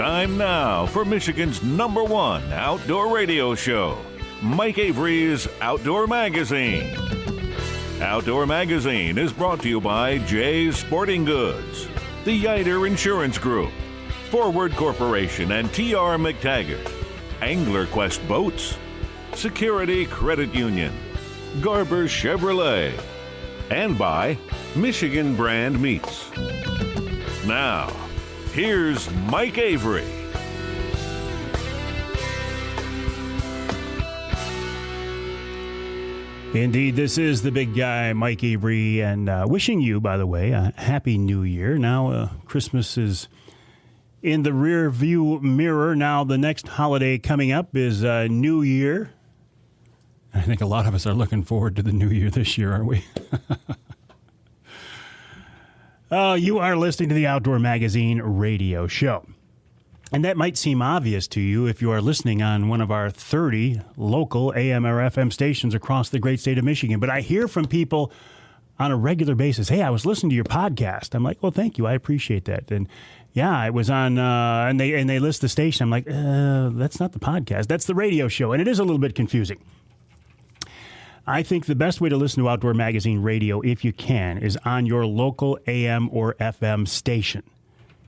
Time now for Michigan's #1 outdoor radio show, Mike Avery's Outdoor Magazine. Outdoor Magazine is brought to you by Jay's Sporting Goods, the Yider Insurance Group, Forward Corporation and T.R. McTaggart, Angler Quest Boats, Security Credit Union, Garber Chevrolet, and by Michigan Brand Meats. Now, here's Mike Avery. Indeed, this is the big guy, Mike Avery, and wishing you, by the way, a happy new year. Now, Christmas is in the rear view mirror. Now, the next holiday coming up is New Year. I think a lot of us are looking forward to the new year this year, aren't we? You are listening to the Outdoor Magazine radio show. And that might seem obvious to you if you are listening on one of our 30 local AM or FM stations across the great state of Michigan. But I hear from people on a regular basis, hey, I was listening to your podcast. I'm like, well, thank you. I appreciate that. And yeah, I was on, and they list the station. I'm like, that's not the podcast. That's the radio show. And it is a little bit confusing. I think the best way to listen to Outdoor Magazine radio, if you can, is on your local AM or FM station.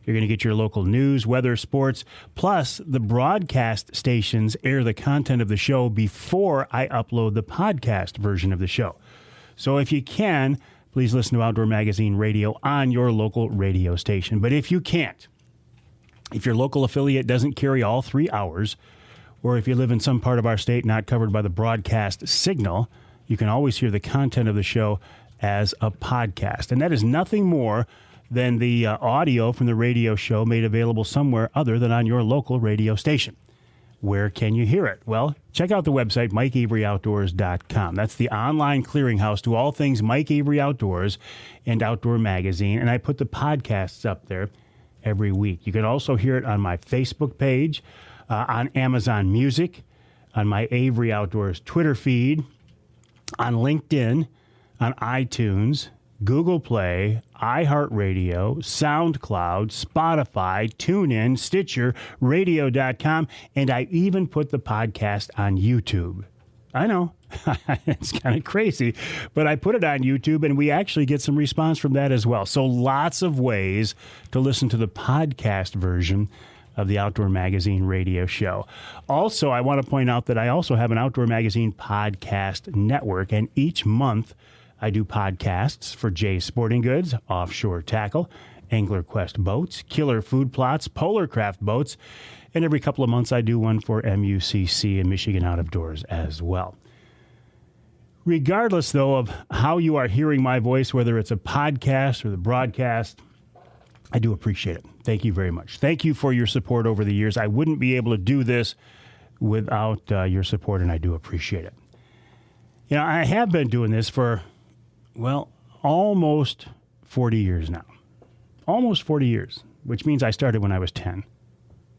You're going to get your local news, weather, sports, plus the broadcast stations air the content of the show before I upload the podcast version of the show. So if you can, please listen to Outdoor Magazine radio on your local radio station. But if you can't, if your local affiliate doesn't carry all 3 hours, or if you live in some part of our state not covered by the broadcast signal, you can always hear the content of the show as a podcast. And that is nothing more than the audio from the radio show made available somewhere other than on your local radio station. Where can you hear it? Well, check out the website, MikeAveryOutdoors.com. That's the online clearinghouse to all things Mike Avery Outdoors and Outdoor Magazine. And I put the podcasts up there every week. You can also hear it on my Facebook page, on Amazon Music, on my Avery Outdoors Twitter feed, on LinkedIn, on iTunes, Google Play, iHeartRadio, SoundCloud, Spotify, TuneIn, Stitcher, Radio.com, and I even put the podcast on YouTube. I know, it's kind of crazy, but I put it on YouTube, and we actually get some response from that as well. So lots of ways to listen to the podcast version of the Outdoor Magazine radio show. Also, I want to point out that I also have an Outdoor Magazine podcast network, and each month I do podcasts for Jay's Sporting Goods, Offshore Tackle, Angler Quest Boats, Killer Food Plots, Polar Craft Boats, and every couple of months I do one for MUCC and Michigan Out of Doors as well. Regardless, though, of how you are hearing my voice, whether it's a podcast or the broadcast, I do appreciate it. Thank you very much. Thank you for your support over the years. I wouldn't be able to do this without your support, and I do appreciate it. You know, I have been doing this for, well, almost 40 years now. Almost 40 years, which means I started when I was 10.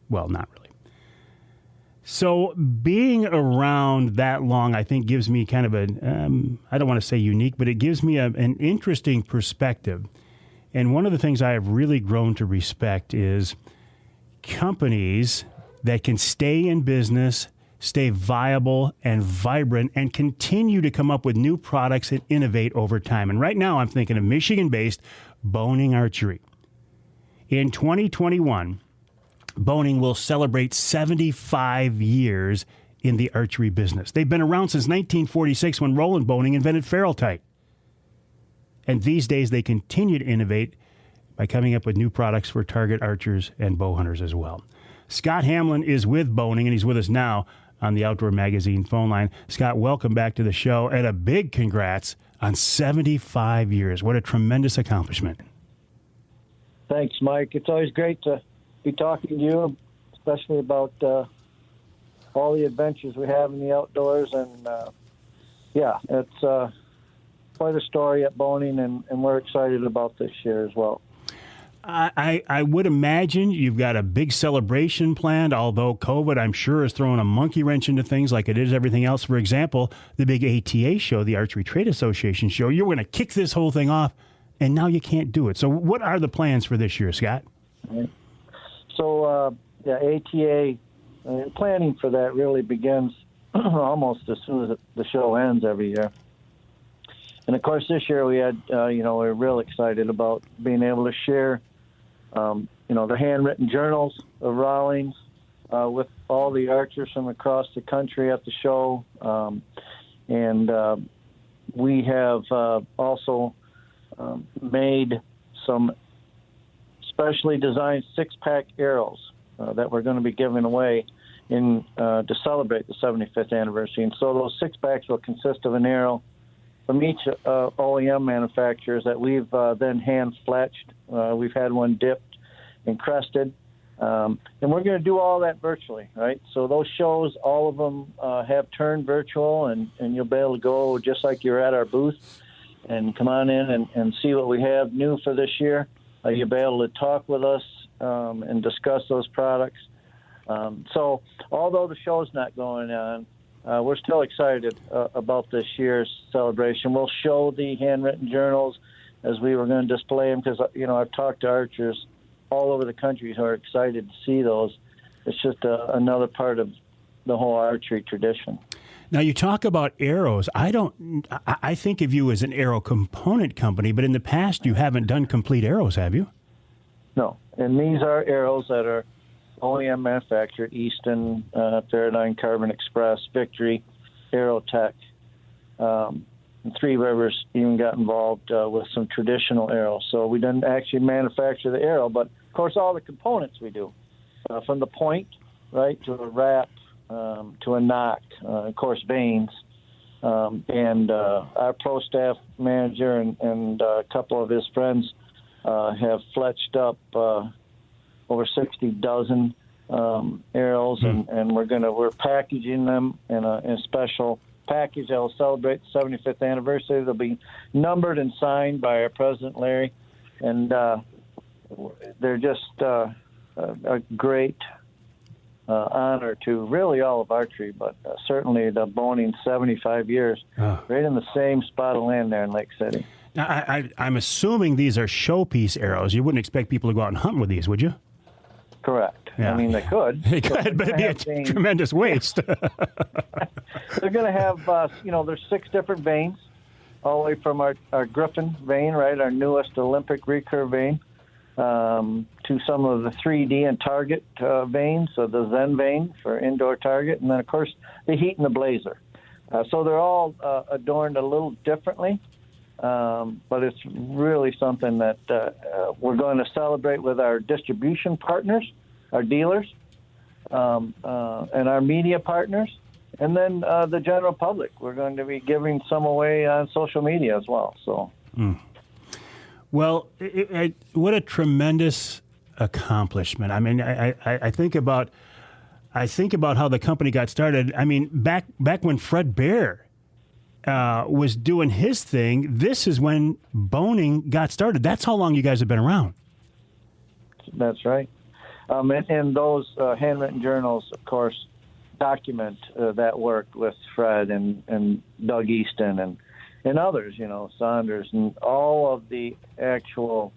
Well, not really. So being around that long, I think, gives me kind of a, I don't want to say unique, but it gives me an interesting perspective. And one of the things I have really grown to respect is companies that can stay in business, stay viable and vibrant, and continue to come up with new products and innovate over time. And right now I'm thinking of Michigan-based Bohning Archery. In 2021, Bohning will celebrate 75 years in the archery business. They've been around since 1946 when Roland Bohning invented Ferrule-Tight. And these days, they continue to innovate by coming up with new products for target archers and bow hunters as well. Scott Hamlin is with Bohning, and he's with us now on the Outdoor Magazine phone line. Scott, welcome back to the show, and a big congrats on 75 years. What a tremendous accomplishment. Thanks, Mike. It's always great to be talking to you, especially about all the adventures we have in the outdoors. And, it's quite a story at Bohning, and we're excited about this year as well. I would imagine you've got a big celebration planned, although COVID, I'm sure, is throwing a monkey wrench into things like it is everything else. For example, the big ATA show, the Archery Trade Association show, you're going to kick this whole thing off, and now you can't do it. So what are the plans for this year, Scott? So ATA planning for that really begins almost as soon as the show ends every year. And of course, this year we had, we're real excited about being able to share, the handwritten journals of Rawlings with all the archers from across the country at the show. And we have also made some specially designed 6-pack arrows that we're going to be giving away to celebrate the 75th anniversary. And so those 6-packs will consist of an arrow from each OEM manufacturers that we've then hand-fletched. We've had one dipped and crested. And we're going to do all that virtually, right? So those shows, all of them have turned virtual, and you'll be able to go just like you're at our booth and come on in and see what we have new for this year. You'll be able to talk with us and discuss those products. So although the show's not going on, we're still excited about this year's celebration. We'll show the handwritten journals as we were going to display them because, I've talked to archers all over the country who are excited to see those. It's just another part of the whole archery tradition. Now, you talk about arrows. I think of you as an arrow component company, but in the past you haven't done complete arrows, have you? No, and these are arrows that are OEM manufactured: Easton, Paradigm, Carbon Express, Victory, Aerotech. And Three Rivers even got involved with some traditional arrows. So we didn't actually manufacture the arrow, but of course all the components we do, from the point, right, to a wrap, to a knock, of course vanes, and our pro staff manager and a couple of his friends have fletched up over 60 dozen arrows, and we're packaging them in a special package that will celebrate the 75th anniversary. They'll be numbered and signed by our president, Larry, and they're just a great honor to really all of archery, but certainly the Bohning 75 years, right in the same spot of land there in Lake City. Now, I'm assuming these are showpiece arrows. You wouldn't expect people to go out and hunt with these, would you? Correct. Yeah. I mean, they could. They could, but it'd be a tremendous waste. They're going to have, there's 6 different veins, all the way from our Griffin vein, right, our newest Olympic recurve vein, to some of the 3D and target veins, so the Zen vein for indoor target, and then, of course, the Heat and the Blazer. So they're all adorned a little differently, but it's really something that we're going to celebrate with our distribution partners, our dealers, and our media partners, and then the general public. We're going to be giving some away on social media as well. So, Well, what a tremendous accomplishment! I mean, I think about how the company got started. I mean, back when Fred Bear was doing his thing, this is when Bohning got started. That's how long you guys have been around. That's right. And those handwritten journals, of course, document that work with Fred and Doug Easton and others, Saunders, and all of the actual,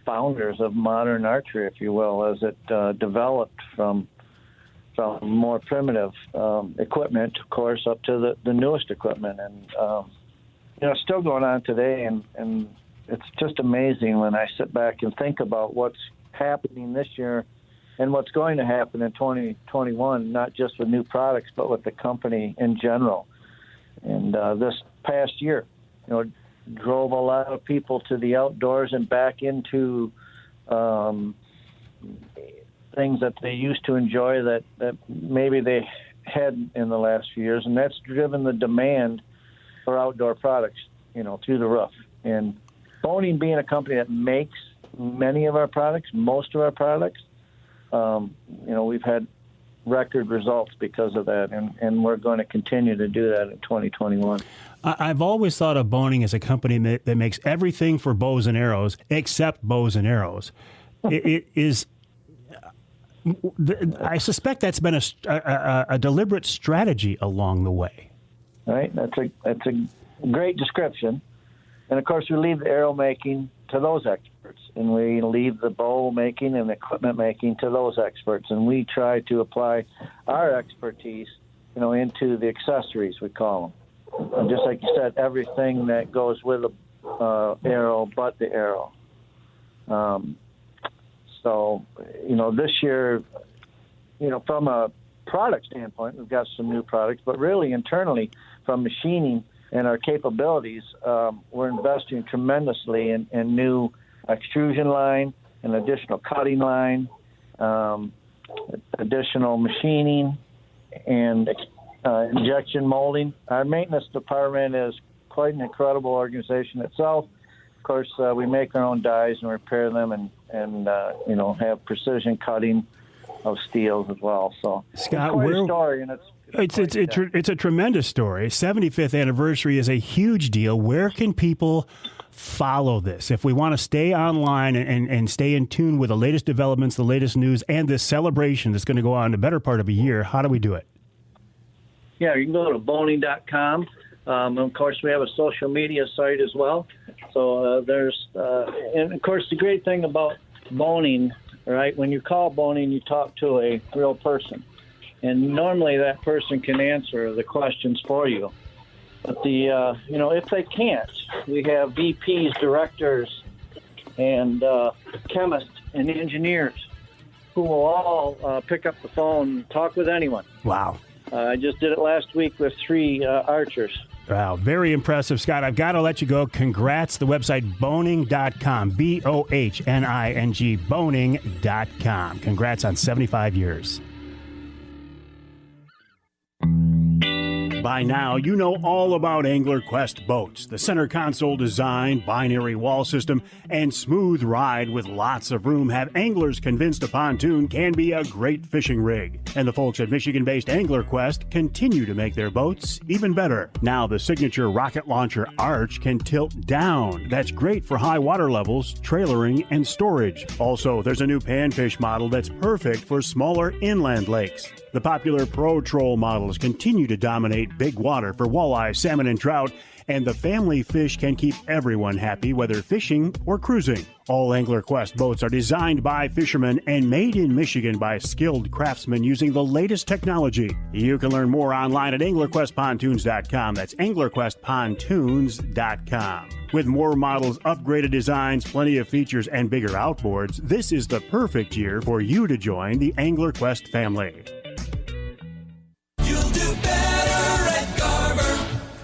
founders of modern archery, if you will, as it developed from more primitive equipment, of course, up to the newest equipment. And, still going on today. And it's just amazing when I sit back and think about what's happening this year and what's going to happen in 2021, not just with new products, but with the company in general. And this past year, drove a lot of people to the outdoors and back into things that they used to enjoy that maybe they hadn't in the last few years. And that's driven the demand for outdoor products, through the roof. And Bohning being a company that makes many of our products, most of our products, we've had record results because of that, and we're going to continue to do that in 2021. I've always thought of Bohning as a company that makes everything for bows and arrows except bows and arrows. It is. I suspect that's been a deliberate strategy along the way. Right. That's a great description, and of course we leave the arrow making to those experts. and we leave the bow making and equipment making to those experts, and we try to apply our expertise, into the accessories, we call them. And just like you said, everything that goes with a arrow but the arrow. So, this year, from a product standpoint, we've got some new products, but really internally from machining and our capabilities, we're investing tremendously in new extrusion line, an additional cutting line, additional machining, and injection molding. Our maintenance department is quite an incredible organization itself. Of course, we make our own dies and repair them, and have precision cutting of steels as well. So, Scott, it's quite a story, and it's a tremendous story. 75th anniversary is a huge deal. Where can people follow this? If we want to stay online and stay in tune with the latest developments, the latest news, and this celebration that's going to go on the better part of a year, how do we do it? Yeah, you can go to bohning.com. And of course, we have a social media site as well. So and of course, the great thing about Bohning, right? When you call Bohning, you talk to a real person, and normally that person can answer the questions for you. But if they can't, we have VPs, directors, and chemists and engineers who will all pick up the phone and talk with anyone. Wow. I just did it last week with 3 archers. Wow, very impressive, Scott. I've got to let you go. Congrats. The website, bohning.com, Bohning, bohning.com. Congrats on 75 years. By now, you know all about Angler Quest boats. The center console design, binary wall system, and smooth ride with lots of room have anglers convinced a pontoon can be a great fishing rig. And the folks at Michigan-based Angler Quest continue to make their boats even better. Now the signature rocket launcher Arch can tilt down. That's great for high water levels, trailering, and storage. Also, there's a new panfish model that's perfect for smaller inland lakes. The popular Pro Troll models continue to dominate big water for walleye, salmon, and trout, and the family fish can keep everyone happy whether fishing or cruising. All Angler Quest boats are designed by fishermen and made in Michigan by skilled craftsmen using the latest technology. You can learn more online at anglerquestpontoons.com. That's anglerquestpontoons.com. With more models, upgraded designs, plenty of features, and bigger outboards, this is the perfect year for you to join the Angler Quest family. You'll do better at Garber.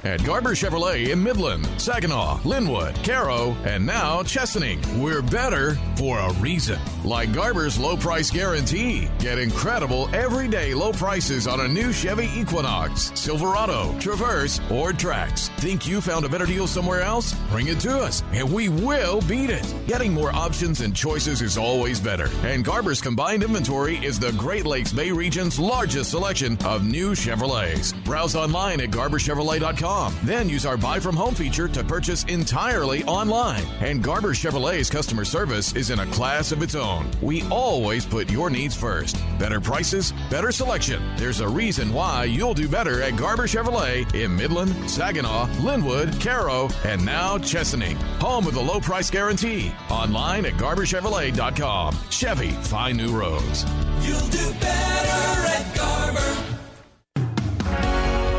At Garber Chevrolet in Midland, Saginaw, Linwood, Caro, and now Chesaning. We're better for a reason. Like Garber's low price guarantee. Get incredible everyday low prices on a new Chevy Equinox, Silverado, Traverse, or Trax. Think you found a better deal somewhere else? Bring it to us, and we will beat it. Getting more options and choices is always better. And Garber's combined inventory is the Great Lakes Bay region's largest selection of new Chevrolets. Browse online at garberchevrolet.com. Then use our Buy From Home feature to purchase entirely online. And Garber Chevrolet's customer service is in a class of its own. We always put your needs first. Better prices, better selection. There's a reason why you'll do better at Garber Chevrolet in Midland, Saginaw, Linwood, Caro, and now Chesaning. Home of the low price guarantee. Online at garberchevrolet.com. Chevy, find new roads. You'll do better at Garber.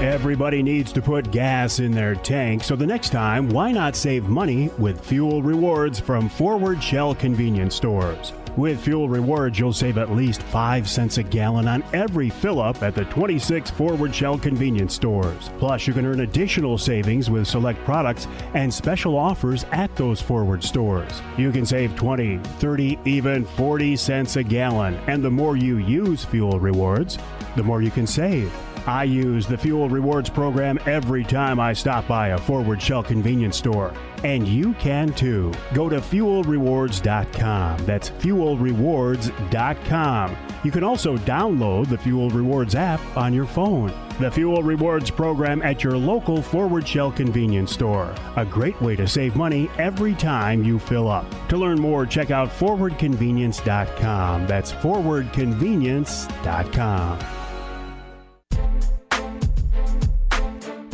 Everybody needs to put gas in their tank, so the next time, why not save money with fuel rewards from Forward Shell convenience stores? With fuel rewards, you'll save at least 5 cents a gallon on every fill-up at the 26 Forward Shell convenience stores. Plus, you can earn additional savings with select products and special offers at those Forward stores. You can save 20, 30, even 40 cents a gallon. And the more you use fuel rewards, the more you can save. I use the Fuel Rewards program every time I stop by a Forward Shell convenience store. And you can too. Go to fuelrewards.com. That's fuelrewards.com. You can also download the Fuel Rewards app on your phone. The Fuel Rewards program at your local Forward Shell convenience store. A great way to save money every time you fill up. To learn more, check out forwardconvenience.com. That's forwardconvenience.com.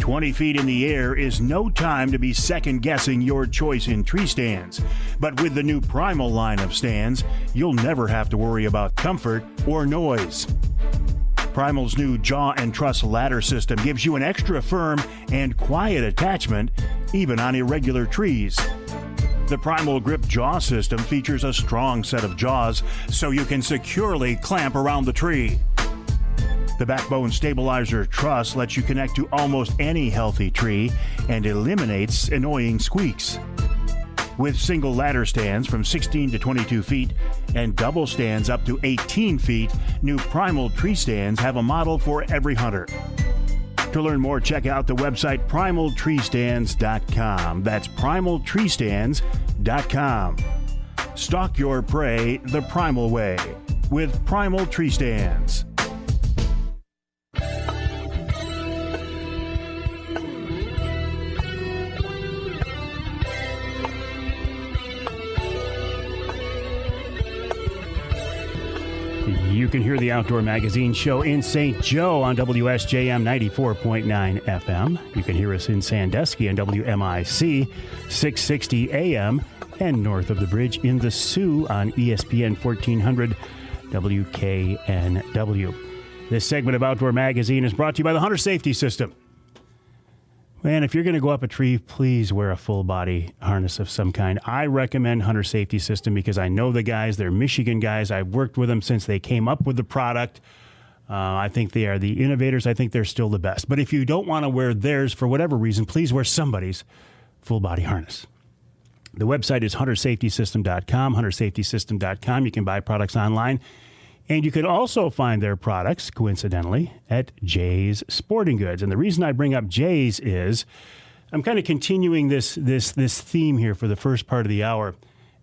20 feet in the air is no time to be second-guessing your choice in tree stands. But with the new Primal line of stands, you'll never have to worry about comfort or noise. Primal's new jaw and truss ladder system gives you an extra firm and quiet attachment, even on irregular trees. The Primal Grip Jaw system features a strong set of jaws so you can securely clamp around the tree. The Backbone Stabilizer Truss lets you connect to almost any healthy tree and eliminates annoying squeaks. With single ladder stands from 16 to 22 feet and double stands up to 18 feet, new Primal tree stands have a model for every hunter. To learn more, check out the website primaltreestands.com. That's primaltreestands.com. Stalk your prey the Primal way with Primal Tree Stands. You can hear the Outdoor Magazine show in St. Joe on WSJM 94.9 FM. You can hear us in Sandusky on WMIC 660 AM and north of the bridge in the Sioux on ESPN 1400 WKNW. This segment of Outdoor Magazine is brought to you by the Hunter Safety System. Man, if you're going to go up a tree, please wear a full-body harness of some kind. I recommend Hunter Safety System because I know the guys. They're Michigan guys. I've worked with them since they came up with the product. I think they are the innovators. I think they're still the best. But if you don't want to wear theirs for whatever reason, please wear somebody's full-body harness. The website is huntersafetysystem.com, huntersafetysystem.com. You can buy products online. And you can also find their products, coincidentally, at Jay's Sporting Goods. And the reason I bring up Jay's is I'm kind of continuing this theme here for the first part of the hour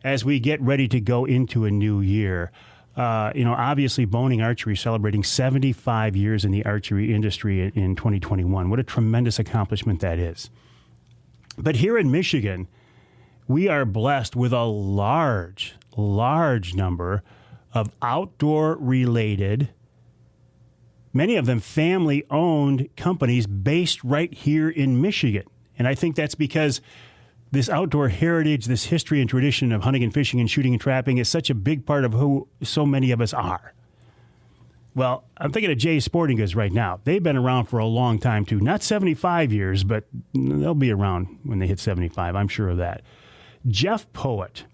as we get ready to go into a new year. Obviously, Bohning Archery celebrating 75 years in the archery industry in 2021. What a tremendous accomplishment that is. But here in Michigan, we are blessed with a large number of outdoor-related, many of them family-owned companies based right here in Michigan. And I think that's because this outdoor heritage, this history and tradition of hunting and fishing and shooting and trapping is such a big part of who so many of us are. Well, I'm thinking of Jay's Sporting Goods right now. They've been around for a long time, too. Not 75 years, but they'll be around when they hit 75. I'm sure of that. Jeff Poet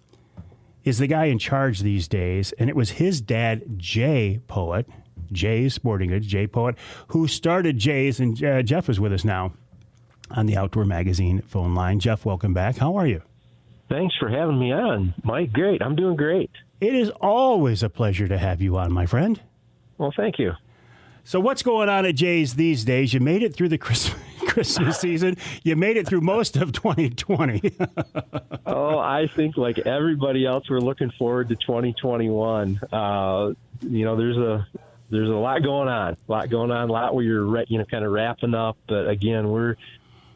is the guy in charge these days, and it was his dad, Jay Poet, Jay's Sporting Goods, Jay Poet, who started Jay's, and Jeff is with us now on the Outdoor Magazine phone line. Jeff, welcome back. How are you? Thanks for having me on, Mike. Great. I'm doing great. It is always a pleasure to have you on, my friend. Well, thank you. So what's going on at Jay's these days? You made it through the Christmas season. You made it through most of 2020. Oh, I think like everybody else, we're looking forward to 2021. There's a lot going on, a lot where you're, kind of wrapping up. But again,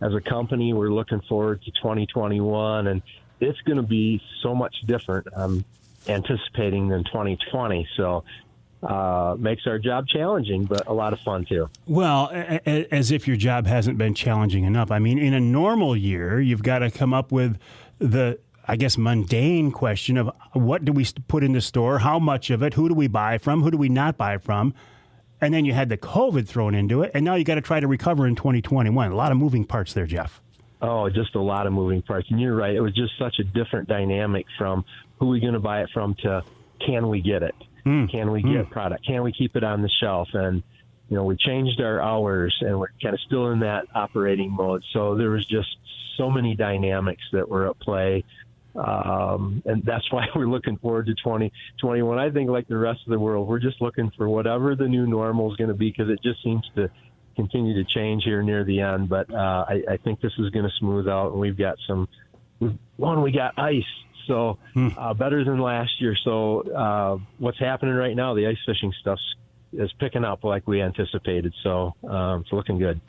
as a company, we're looking forward to 2021, and it's going to be so much different. I'm anticipating than 2020. So. Makes our job challenging, but a lot of fun, too. Well, as if your job hasn't been challenging enough. I mean, in a normal year, you've got to come up with the, mundane question of what do we put in the store, how much of it, who do we buy from, who do we not buy from, and then you had the COVID thrown into it, and now you got to try to recover in 2021. A lot of moving parts there, Jeff. Oh, just a lot of moving parts. And you're right. It was just such a different dynamic from who are we going to buy it from to can we get it? Can we get product? Can we keep it on the shelf? And, we changed our hours, and we're kind of still in that operating mode. So there was just so many dynamics that were at play. And that's why we're looking forward to 2021. I think like the rest of the world, we're just looking for whatever the new normal is going to be, because it just seems to continue to change here near the end. But I think this is going to smooth out, and we got ice. So better than last year. So what's happening right now, the ice fishing stuff is picking up like we anticipated. So it's looking good.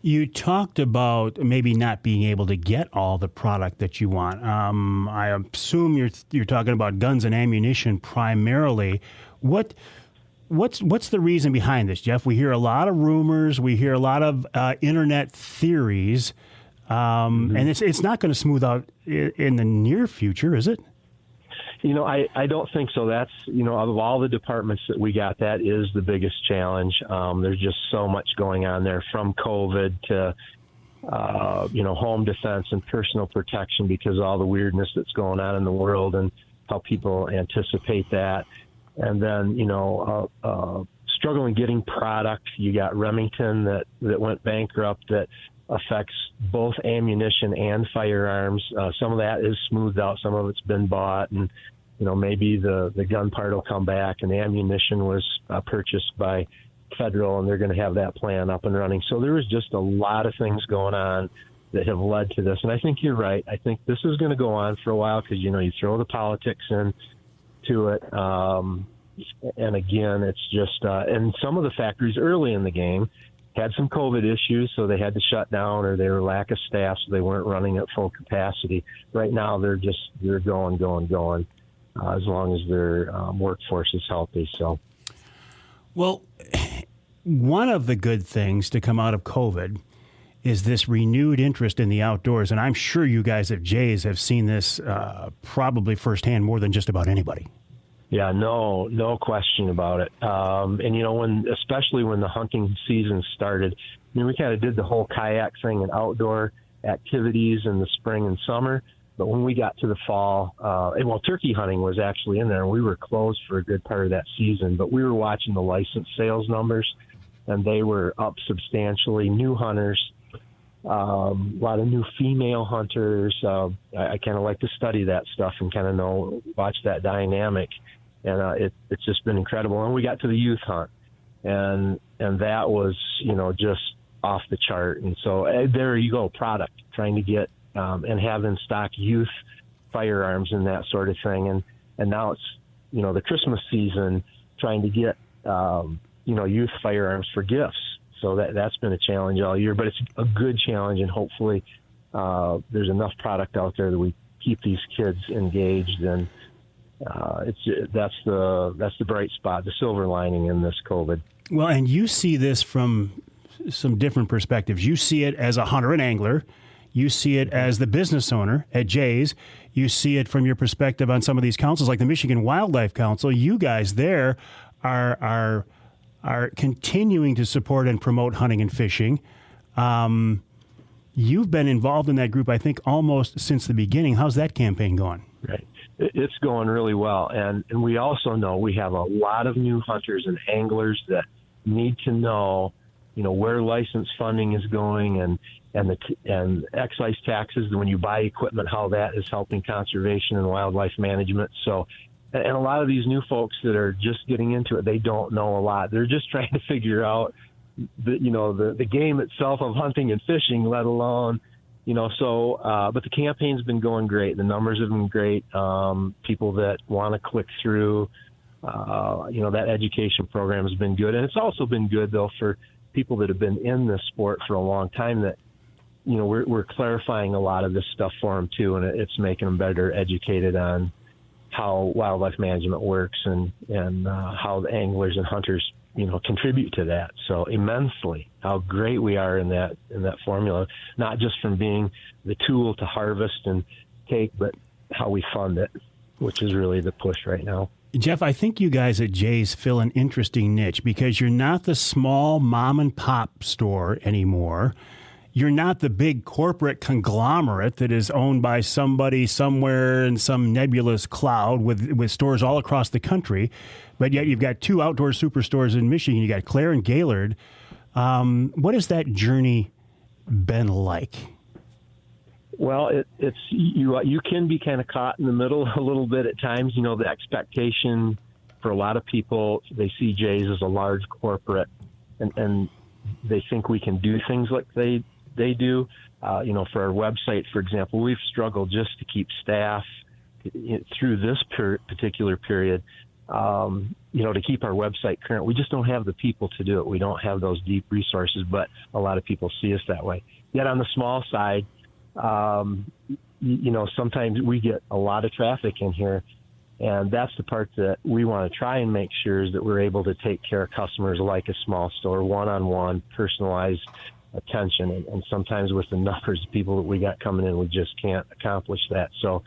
You talked about maybe not being able to get all the product that you want. I assume you're talking about guns and ammunition primarily. What what's the reason behind this, Jeff? We hear a lot of rumors. We hear a lot of internet theories. And it's not going to smooth out in the near future, is it? I don't think so. That's, of all the departments that we got, that is the biggest challenge. There's just so much going on there, from COVID to, home defense and personal protection, because of all the weirdness that's going on in the world and how people anticipate that. And then, struggling getting product. You got Remington that went bankrupt, that affects both ammunition and firearms. Some of that is smoothed out. Some of it's been bought, and maybe the gun part will come back. And the ammunition was purchased by Federal, and they're going to have that plan up and running. So there was just a lot of things going on that have led to this. And I think you're right. I think this is going to go on for a while, because you throw the politics into it. And again, it's just and some of the factories early in the game had some COVID issues, so they had to shut down, or they were lack of staff, so they weren't running at full capacity. Right now, they're going, as long as their workforce is healthy. So, well, one of the good things to come out of COVID is this renewed interest in the outdoors, and I'm sure you guys at Jays have seen this probably firsthand more than just about anybody. Yeah, no question about it. And especially when the hunting season started, we kind of did the whole kayak thing and outdoor activities in the spring and summer. But when we got to the fall, turkey hunting was actually in there, and we were closed for a good part of that season. But we were watching the license sales numbers, and they were up substantially. New hunters, a lot of new female hunters. I kind of like to study that stuff and kind of watch that dynamic. And it's just been incredible. And we got to the youth hunt, and that was, just off the chart. And so there you go, product, trying to get and have in stock youth firearms and that sort of thing. And now it's, the Christmas season, trying to get, youth firearms for gifts. So that's been a challenge all year, but it's a good challenge. And hopefully there's enough product out there that we keep these kids engaged. And that's the bright spot, the silver lining in this COVID. Well, and you see this from some different perspectives. You see it as a hunter and angler. You see it as the business owner at Jays. You see it from your perspective on some of these councils, like the Michigan Wildlife Council. You guys there are continuing to support and promote hunting and fishing. You've been involved in that group, I think, almost since the beginning. How's that campaign going? Right. It's going really well. And we also know we have a lot of new hunters and anglers that need to know, where license funding is going and excise taxes, when you buy equipment, how that is helping conservation and wildlife management. So, and a lot of these new folks that are just getting into it, they don't know a lot. They're just trying to figure out the game itself of hunting and fishing, let alone, but the campaign's been going great. The numbers have been great. People that want to click through, that education program has been good. And it's also been good, though, for people that have been in this sport for a long time, that, we're clarifying a lot of this stuff for them, too. And it's making them better educated on how wildlife management works and how the anglers and hunters, contribute to that so immensely. How great we are in that formula, not just from being the tool to harvest and take, but how we fund it, which is really the push right now. Jeff, I think you guys at Jays fill an interesting niche, because you're not the small mom and pop store anymore. You're not the big corporate conglomerate that is owned by somebody somewhere in some nebulous cloud with stores all across the country. But yet you've got two outdoor superstores in Michigan. You got Clare and Gaylord. What has that journey been like? Well, it's you can be kind of caught in the middle a little bit at times. The expectation for a lot of people, they see Jays as a large corporate, and they think we can do things like they do. For our website, for example, we've struggled just to keep staff through this particular period. To keep our website current, we just don't have the people to do it. We don't have those deep resources, but a lot of people see us that way. Yet on the small side, sometimes we get a lot of traffic in here, And that's the part that we want to try and make sure is that we're able to take care of customers like a small store, one-on-one, personalized attention. And sometimes with the numbers of people that we got coming in, we just can't accomplish that. So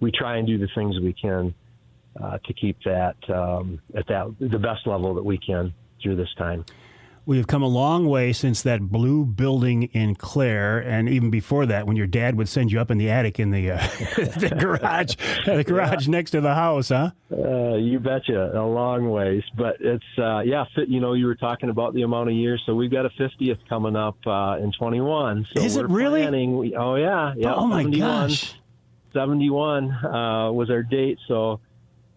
we try and do the things we can to keep that at the best level that we can through this time. We have come a long way since that blue building in Clare, and even before that, when your dad would send you up in the attic in the the garage next to the house, huh? You betcha, a long ways. But it's you were talking about the amount of years, so we've got a 50th coming up in 21. So Is it really? Planning, yeah. Oh my 71, gosh! 71 was our date, so.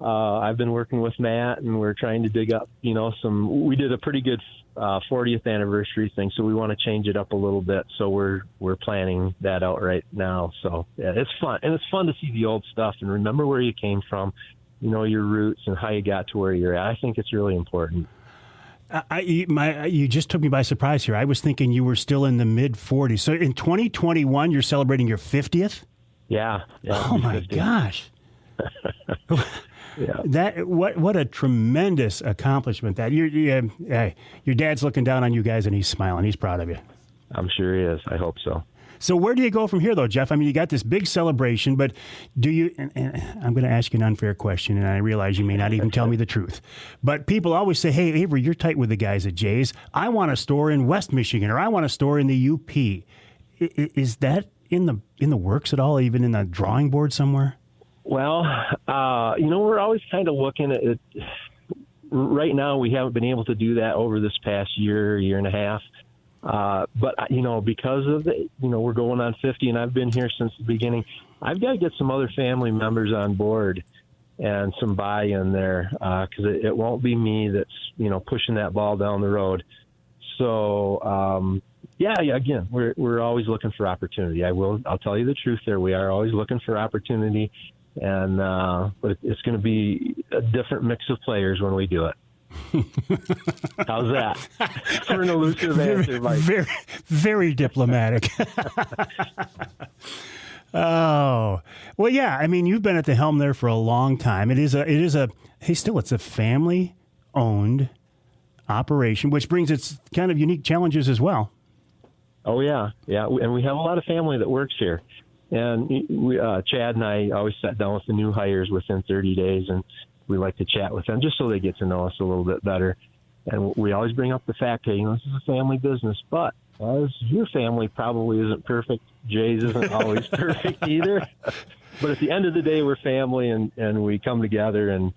I've been working with Matt, and we're trying to dig up, we did a pretty good 40th anniversary thing, so we want to change it up a little bit. So we're planning that out right now. So yeah, it's fun, and it's fun to see the old stuff and remember where you came from, your roots and how you got to where you're at. I think it's really important. You just took me by surprise here. I was thinking you were still in the mid 40s. So in 2021, you're celebrating your 50th? Yeah. Oh my 50. gosh. Yeah. That what a tremendous accomplishment! That your dad's looking down on you guys and he's smiling. He's proud of you. I'm sure he is. I hope so. So where do you go from here, though, Jeff? I mean, you got this big celebration, but do you? And I'm going to ask you an unfair question, and I realize you may not even tell me the truth. But people always say, "Hey, Avery, you're tight with the guys at Jay's. I want a store in West Michigan, or I want a store in the UP." Is that in the works at all? Even in the drawing board somewhere? Well, we're always kind of looking at it. Right now, we haven't been able to do that over this past year and a half. But, because of we're going on 50 and I've been here since the beginning, I've got to get some other family members on board and some buy-in there because it won't be me that's, pushing that ball down the road. So, again, we're always looking for opportunity. I'll tell you the truth there. We are always looking for opportunity. And but it's going to be a different mix of players when we do it. How's that? For an elusive answer, Mike. Very, very diplomatic. Oh, well, yeah. I mean, you've been at the helm there for a long time. It's a family-owned operation, which brings its kind of unique challenges as well. Oh yeah, and we have a lot of family that works here. And Chad and I always sat down with the new hires within 30 days, and we like to chat with them just so they get to know us a little bit better. And we always bring up the fact, hey, this is a family business, but as your family probably isn't perfect, Jay's isn't always perfect either. But at the end of the day, we're family, and we come together and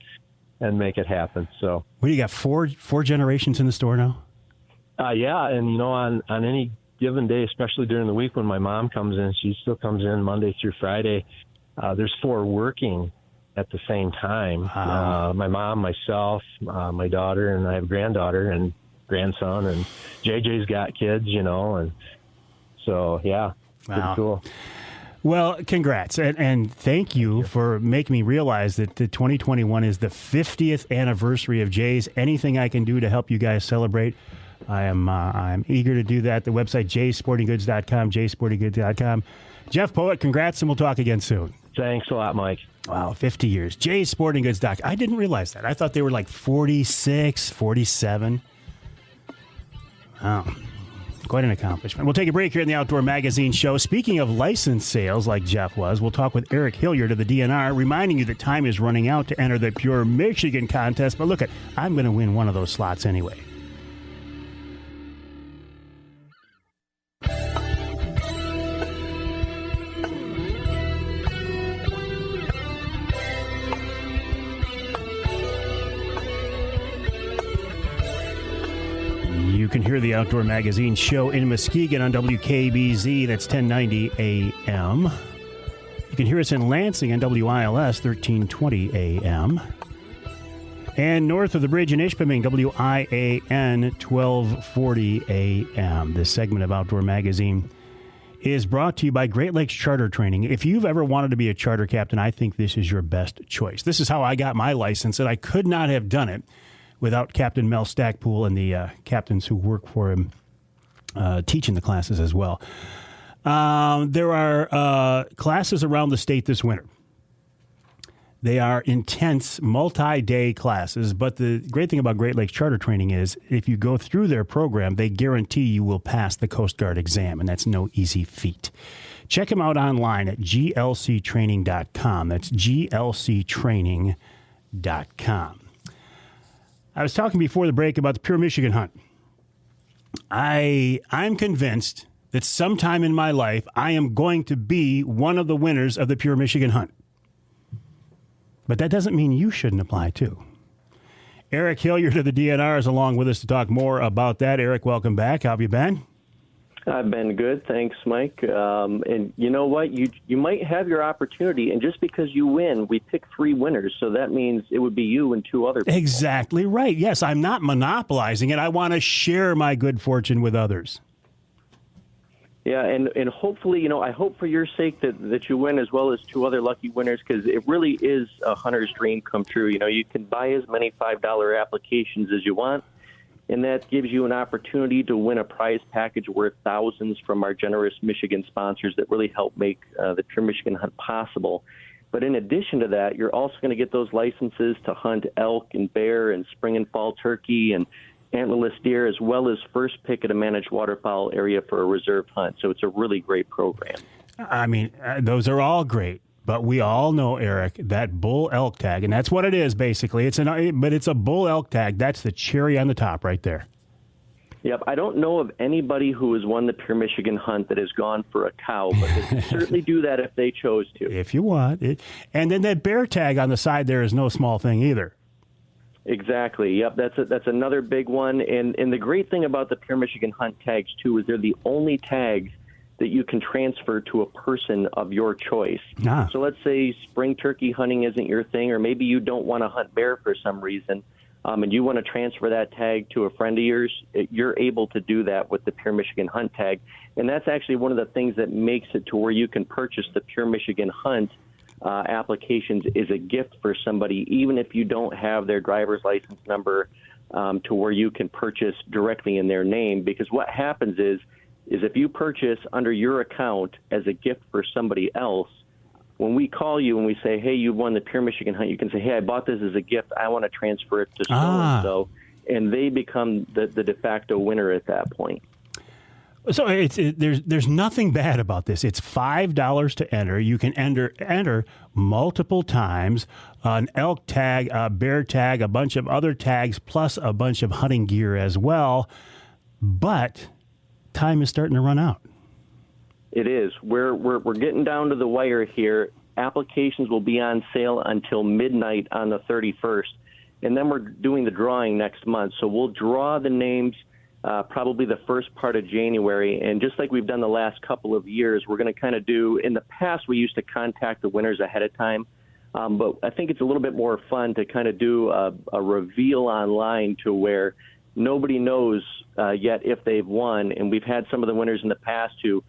make it happen. So, what do you got? Four generations in the store now? Yeah, and on any given day, especially during the week when my mom comes in, she still comes in Monday through Friday. There's 4 working at the same time. Wow. My mom, myself, my daughter, and I have a granddaughter and grandson, and JJ's got kids, and so, yeah, pretty cool. Well, congrats, and thank you for making me realize that the 2021 is the 50th anniversary of Jay's. Anything I can do to help you guys celebrate, I'm eager to do that. The website, jsportinggoods.com, jsportinggoods.com. Jeff Poet, congrats, and we'll talk again soon. Thanks a lot, Mike. Wow, 50 years. jsportinggoods.com. I didn't realize that. I thought they were like 46, 47. Wow. Quite an accomplishment. We'll take a break here in the Outdoor Magazine show. Speaking of license sales, like Jeff was, we'll talk with Eric Hilliard of the DNR, reminding you that time is running out to enter the Pure Michigan contest. But look, I'm going to win one of those slots anyway. You can hear the Outdoor Magazine show in Muskegon on WKBZ. That's 1090 AM. You can hear us in Lansing on WILS 1320 AM. And north of the bridge in Ishpeming, WIAN 1240 AM. This segment of Outdoor Magazine is brought to you by Great Lakes Charter Training. If you've ever wanted to be a charter captain, I think this is your best choice. This is how I got my license, and I could not have done it without Captain Mel Stackpool and the captains who work for him teaching the classes as well. There are classes around the state this winter They are intense, multi-day classes, but the great thing about Great Lakes Charter Training is if you go through their program, they guarantee you will pass the Coast Guard exam, and that's no easy feat. Check them out online at glctraining.com. That's glctraining.com. I was talking before the break about the Pure Michigan Hunt. I'm convinced that sometime in my life, I am going to be one of the winners of the Pure Michigan Hunt. But that doesn't mean you shouldn't apply, too. Eric Hilliard of the DNR is along with us to talk more about that. Eric, welcome back. How have you been? I've been good. Thanks, Mike. And you know what? You might have your opportunity, and just because you win, we pick 3 winners, so that means it would be you and 2 other people. Exactly right. Yes, I'm not monopolizing it. I want to share my good fortune with others. Yeah, and hopefully, I hope for your sake that you win as well as 2 other lucky winners, because it really is a hunter's dream come true. You can buy as many $5 applications as you want, and that gives you an opportunity to win a prize package worth thousands from our generous Michigan sponsors that really help make the Pure Michigan Hunt possible. But in addition to that, you're also going to get those licenses to hunt elk and bear and spring and fall turkey and antlerless deer, as well as first pick at a managed waterfowl area for a reserve hunt. So it's a really great program. I mean, those are all great. But we all know, Eric, that bull elk tag, and that's what it is basically. But it's a bull elk tag. That's the cherry on the top right there. Yep, I don't know of anybody who has won the Pure Michigan Hunt that has gone for a cow, but they can certainly do that if they chose to. If you want it. And then that bear tag on the side there is no small thing either. Exactly. Yep, that's another big one. And the great thing about the Pure Michigan Hunt tags, too, is they're the only tags that you can transfer to a person of your choice. Ah. So let's say spring turkey hunting isn't your thing, or maybe you don't want to hunt bear for some reason, and you want to transfer that tag to a friend of yours, you're able to do that with the Pure Michigan Hunt tag. And that's actually one of the things that makes it to where you can purchase the Pure Michigan Hunt applications is a gift for somebody, even if you don't have their driver's license number, to where you can purchase directly in their name. Because what happens is if you purchase under your account as a gift for somebody else, when we call you and we say, hey, you won the Pure Michigan Hunt, you can say, hey, I bought this as a gift. I want to transfer it to so-and-so. And they become the de facto winner at that point. So there's nothing bad about this. It's $5 to enter. You can enter multiple times, an elk tag, a bear tag, a bunch of other tags, plus a bunch of hunting gear as well. But time is starting to run out. It is. We're getting down to the wire here. Applications will be on sale until midnight on the 31st, and then we're doing the drawing next month. So we'll draw the names probably the first part of January, and just like we've done the last couple of years, we're going to kind of do, in the past we used to contact the winners ahead of time, but I think it's a little bit more fun to kind of do a reveal online to where nobody knows yet if they've won. And we've had some of the winners in the past who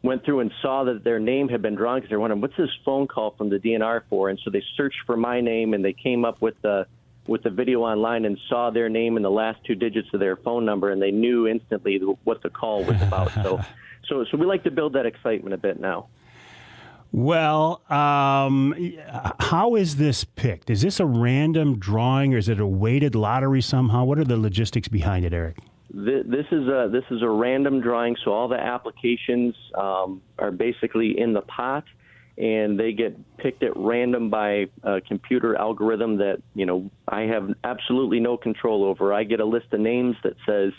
went through and saw that their name had been drawn because they're wondering, what's this phone call from the DNR for? And so they searched for my name, and they came up with the video online and saw their name and the last 2 digits of their phone number, and they knew instantly what the call was about. So we like to build that excitement a bit now. Well, how is this picked? Is this a random drawing, or is it a weighted lottery somehow? What are the logistics behind it, Eric? This is a random drawing, so all the applications are basically in the pot, and they get picked at random by a computer algorithm that I have absolutely no control over. I get a list of names that says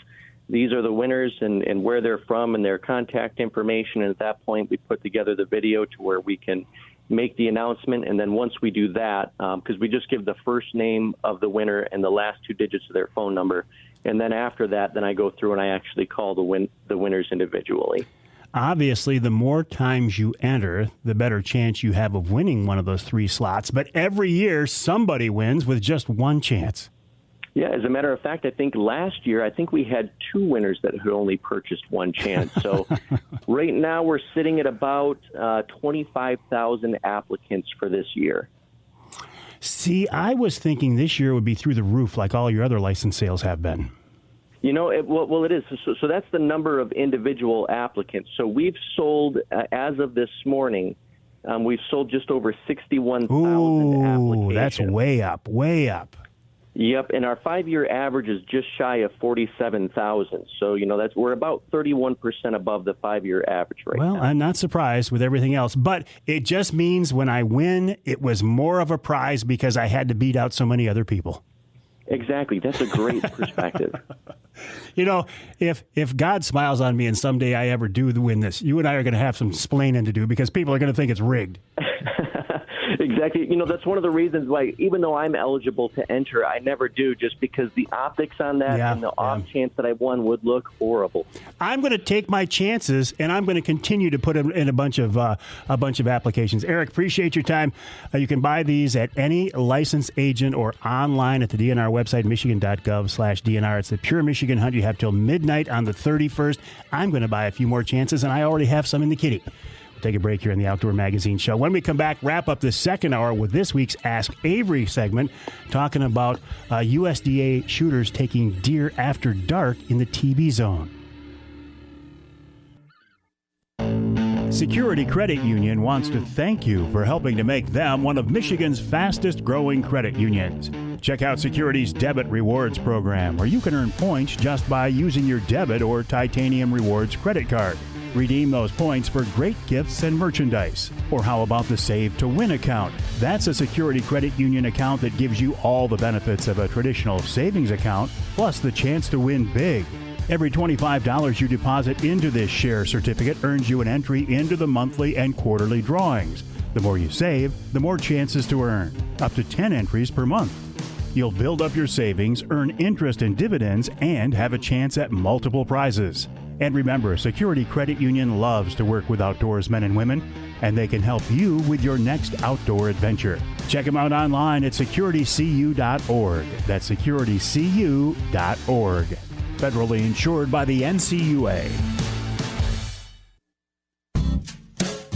these are the winners and where they're from and their contact information. And at that point, we put together the video to where we can make the announcement. And then once we do that, because we just give the first name of the winner and the last 2 digits of their phone number. And then after that, then I go through and I actually call the winners individually. Obviously, the more times you enter, the better chance you have of winning one of those 3 slots. But every year, somebody wins with just one chance. Yeah, as a matter of fact, I think last year, we had 2 winners that had only purchased one chance. So right now we're sitting at about 25,000 applicants for this year. See, I was thinking this year would be through the roof like all your other license sales have been. It is. So that's the number of individual applicants. So we've sold, as of this morning, We've sold just over 61,000 Ooh, applications. that's way up, way up. Yep, and our 5-year average is just shy of 47,000. So, we're about 31% above the 5-year average right now. Well, I'm not surprised with everything else, but it just means when I win, it was more of a prize because I had to beat out so many other people. Exactly. That's a great perspective. If God smiles on me and someday I ever do win this, you and I are going to have some splaining to do because people are going to think it's rigged. Exactly. That's one of the reasons why, even though I'm eligible to enter, I never do, just because the optics on that and the off chance that I won would look horrible. I'm going to take my chances, and I'm going to continue to put in a bunch of applications. Eric, appreciate your time. You can buy these at any licensed agent or online at the DNR website, michigan.gov/DNR. It's the Pure Michigan Hunt. You have till midnight on the 31st. I'm going to buy a few more chances, and I already have some in the kitty. Take a break here in the Outdoor Magazine Show. When we come back, wrap up the second hour with this week's Ask Avery segment, talking about USDA shooters taking deer after dark in the TB zone. Security Credit Union wants to thank you for helping to make them one of Michigan's fastest growing credit unions. Check out Security's Debit Rewards program, where you can earn points just by using your debit or Titanium Rewards credit card. Redeem those points for great gifts and merchandise. Or how about the Save to Win account? That's a Security Credit Union account that gives you all the benefits of a traditional savings account, plus the chance to win big. Every $25 you deposit into this share certificate earns you an entry into the monthly and quarterly drawings. The more you save, the more chances to earn, up to 10 entries per month. You'll build up your savings, earn interest and dividends, and have a chance at multiple prizes. And remember, Security Credit Union loves to work with outdoorsmen and women, and they can help you with your next outdoor adventure. Check them out online at securitycu.org. That's securitycu.org. Federally insured by the NCUA.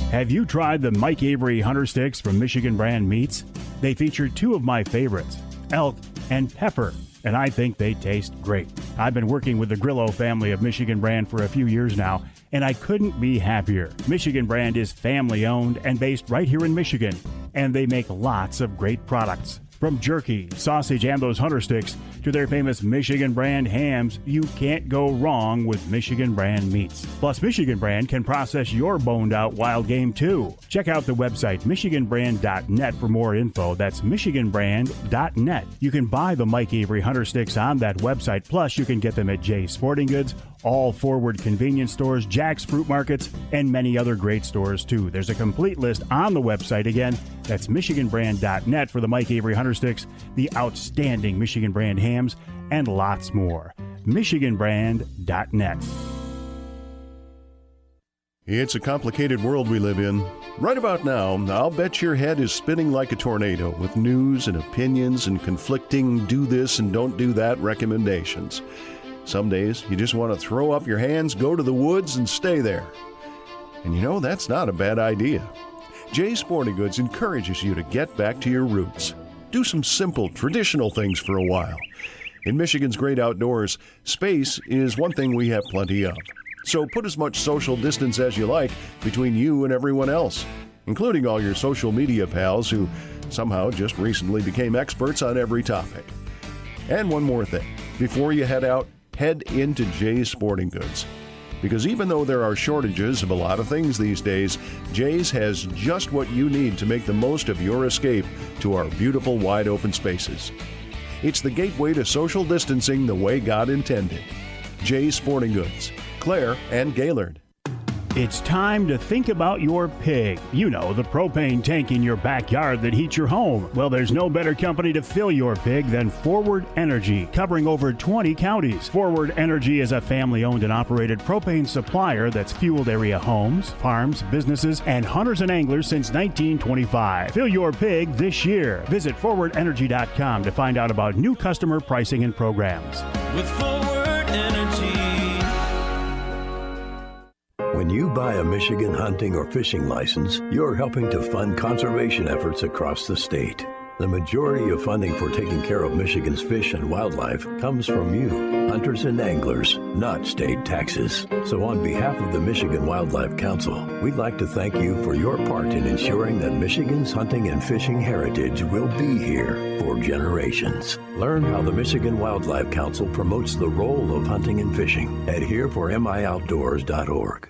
Have you tried the Mike Avery Hunter Sticks from Michigan Brand Meats? They feature two of my favorites, elk and pepper, and I think they taste great. I've been working with the Grillo family of Michigan Brand for a few years now, and I couldn't be happier. Michigan Brand is family-owned and based right here in Michigan, and they make lots of great products. From jerky, sausage, and those Hunter Sticks to their famous Michigan Brand hams, you can't go wrong with Michigan Brand meats. Plus, Michigan Brand can process your boned-out wild game, too. Check out the website, michiganbrand.net, for more info. That's michiganbrand.net. You can buy the Mike Avery Hunter Sticks on that website. Plus, you can get them at Jay's Sporting Goods, all Forward convenience stores, Jack's Fruit Markets, and many other great stores, too. There's a complete list on the website. Again, that's michiganbrand.net for the Mike Avery Hunter Sticks, the outstanding Michigan Brand hams, and lots more. michiganbrand.net. It's a complicated world we live in. Right about now, I'll bet your head is spinning like a tornado with news and opinions and conflicting do this and don't do that recommendations. Some days, you just want to throw up your hands, go to the woods, and stay there. And that's not a bad idea. Jay's Sporting Goods encourages you to get back to your roots. Do some simple, traditional things for a while. In Michigan's great outdoors, space is one thing we have plenty of. So put as much social distance as you like between you and everyone else, including all your social media pals who somehow just recently became experts on every topic. And one more thing. Before you head out, head into Jay's Sporting Goods. Because even though there are shortages of a lot of things these days, Jay's has just what you need to make the most of your escape to our beautiful wide open spaces. It's the gateway to social distancing the way God intended. Jay's Sporting Goods, Clare and Gaylord. It's time to think about your pig. You know, the propane tank in your backyard that heats your home. Well, there's no better company to fill your pig than Forward Energy, covering over 20 counties. Forward Energy is a family-owned and operated propane supplier that's fueled area homes, farms, businesses, and hunters and anglers since 1925. Fill your pig this year. Visit forwardenergy.com to find out about new customer pricing and programs. With Forward Energy. When you buy a Michigan hunting or fishing license, you're helping to fund conservation efforts across the state. The majority of funding for taking care of Michigan's fish and wildlife comes from you, hunters and anglers, not state taxes. So on behalf of the Michigan Wildlife Council, we'd like to thank you for your part in ensuring that Michigan's hunting and fishing heritage will be here for generations. Learn how the Michigan Wildlife Council promotes the role of hunting and fishing at hereformioutdoors.org.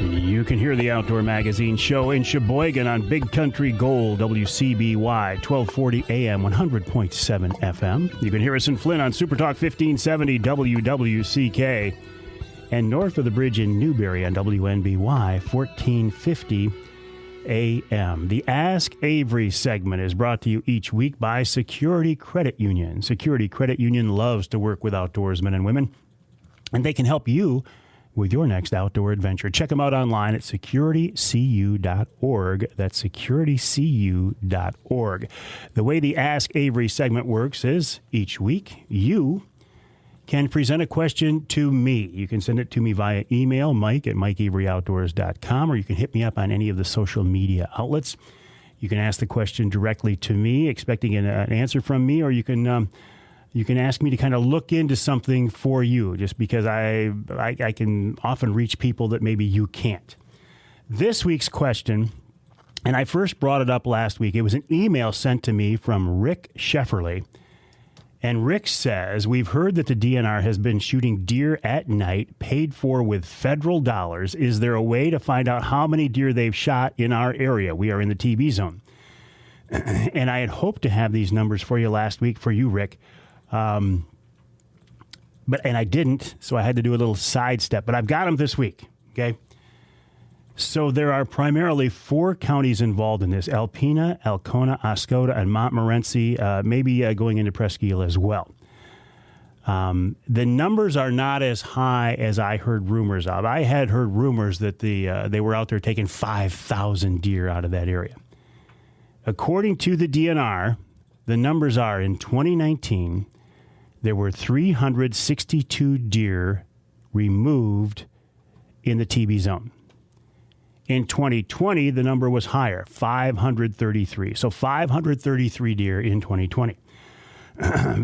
You can hear the Outdoor Magazine show in Sheboygan on Big Country Gold, WCBY, 1240 AM, 100.7 FM. You can hear us in Flint on Super Talk 1570 WWCK. And north of the bridge in Newberry on WNBY, 1450 AM. The Ask Avery segment is brought to you each week by Security Credit Union. Security Credit Union loves to work with outdoorsmen and women, and they can help you with your next outdoor adventure. Check them out online at securitycu.org. That's securitycu.org. The way the Ask Avery segment works is each week you can present a question to me. You can send it to me via email, mike@mikeaveryoutdoors.com, or you can hit me up on any of the social media outlets. You can ask the question directly to me, expecting an answer from me, or you can ask me to kind of look into something for you, just because I can often reach people that maybe you can't. This week's question, and I first brought it up last week, it was an email sent to me from Rick Shefferly. And Rick says, we've heard that the DNR has been shooting deer at night, paid for with federal dollars. Is there a way to find out how many deer they've shot in our area? We are in the TB zone. And I had hoped to have these numbers for you last week for you, Rick. But I didn't, so I had to do a little sidestep. But I've got them this week, okay? So there are primarily 4 counties involved in this: Alpena, Alcona, Oscoda, and Montmorency, maybe going into Presque Isle as well. The numbers are not as high as I heard rumors of. I had heard rumors that they were out there taking 5,000 deer out of that area. According to the DNR, the numbers are in 2019, there were 362 deer removed in the TB zone. In 2020, the number was higher, 533. So 533 deer in 2020.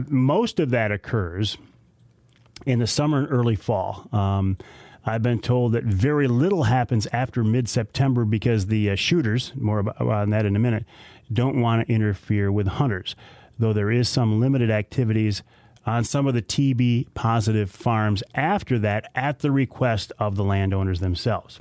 Most of that occurs in the summer and early fall. I've been told that very little happens after mid-September because the shooters, more about that in a minute, don't want to interfere with hunters, though there is some limited activities on some of the TB-positive farms after that at the request of the landowners themselves.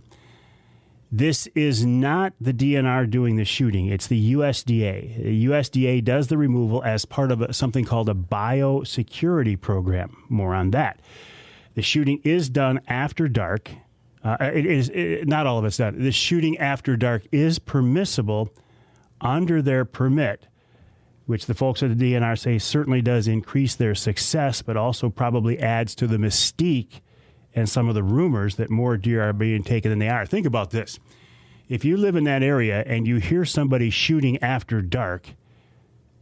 This is not the DNR doing the shooting. It's the USDA. The USDA does the removal as part of something called a biosecurity program. More on that. The shooting is done after dark. Not all of it's done. The shooting after dark is permissible under their permit, which the folks at the DNR say certainly does increase their success, but also probably adds to the mystique and some of the rumors that more deer are being taken than they are. Think about this. If you live in that area and you hear somebody shooting after dark,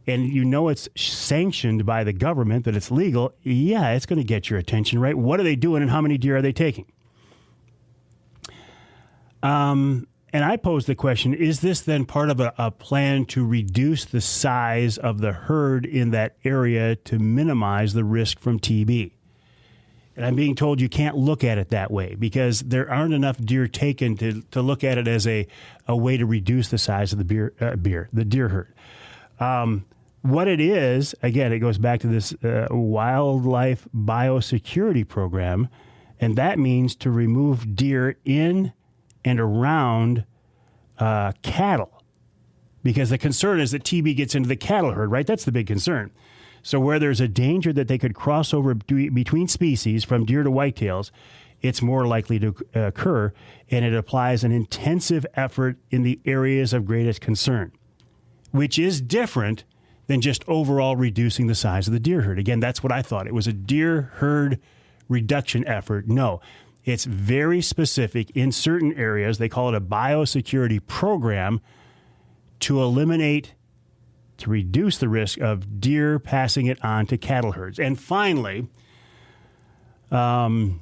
and you know it's sanctioned by the government, that it's legal, yeah, it's going to get your attention, right? What are they doing and how many deer are they taking? And I posed the question, is this then part of a plan to reduce the size of the herd in that area to minimize the risk from TB? And I'm being told you can't look at it that way because there aren't enough deer taken to look at it as a way to reduce the size of the deer herd. What it is, again, it goes back to this wildlife biosecurity program, and that means to remove deer in and around cattle, because the concern is that TB gets into the cattle herd, right? That's the big concern. So where there's a danger that they could cross over between species from deer to whitetails, it's more likely to occur, and it applies an intensive effort in the areas of greatest concern, which is different than just overall reducing the size of the deer herd. Again, that's what I thought. It was a deer herd reduction effort. No, it's very specific in certain areas. They call it a biosecurity program to eliminate to reduce the risk of deer passing it on to cattle herds. And finally, the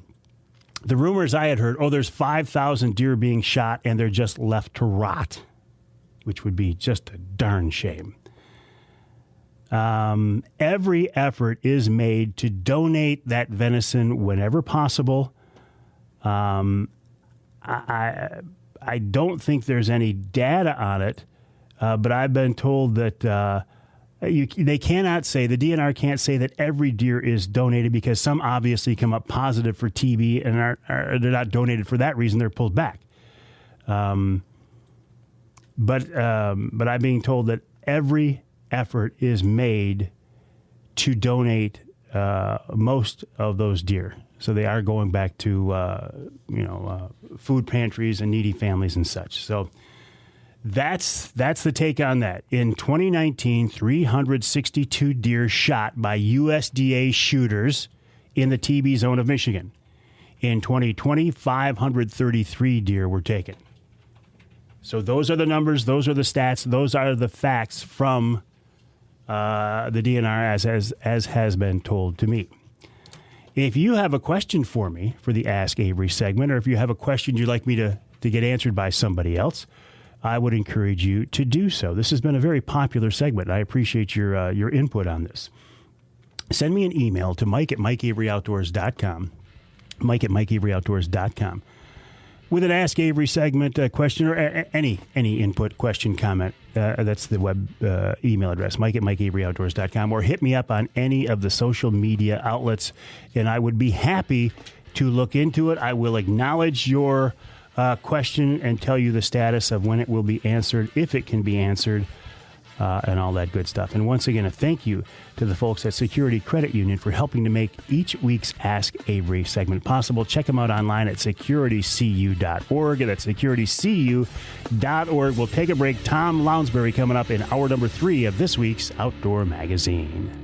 rumors I had heard, there's 5,000 deer being shot and they're just left to rot, which would be just a darn shame. Every effort is made to donate that venison whenever possible. I don't think there's any data on it, but I've been told that they cannot say, the DNR can't say that every deer is donated because some obviously come up positive for TB and they're not donated for that reason. They're pulled back. But I'm being told that every effort is made to donate most of those deer. So they are going back to, food pantries and needy families and such. So that's the take on that. In 2019, 362 deer shot by USDA shooters in the TB zone of Michigan. In 2020, 533 deer were taken. So those are the numbers, those are the stats, those are the facts from the DNR as has been told to me. If you have a question for me for the Ask Avery segment, or if you have a question you'd like me to get answered by somebody else, I would encourage you to do so. This has been a very popular segment. I appreciate your input on this. Send me an email to mike@mikeaveryoutdoors.com, mike@mikeaveryoutdoors.com, with an Ask Avery segment question or any input, question, comment. That's the web email address, mike@mikeaveryoutdoors.com, or hit me up on any of the social media outlets, and I would be happy to look into it. I will acknowledge your question and tell you the status of when it will be answered, if it can be answered, and all that good stuff. And once again, a thank you to the folks at Security Credit Union for helping to make each week's Ask Avery segment possible. Check them out online at securitycu.org. That's securitycu.org. We'll take a break. Tom Lounsbury coming up in hour number 3 of this week's Outdoor Magazine.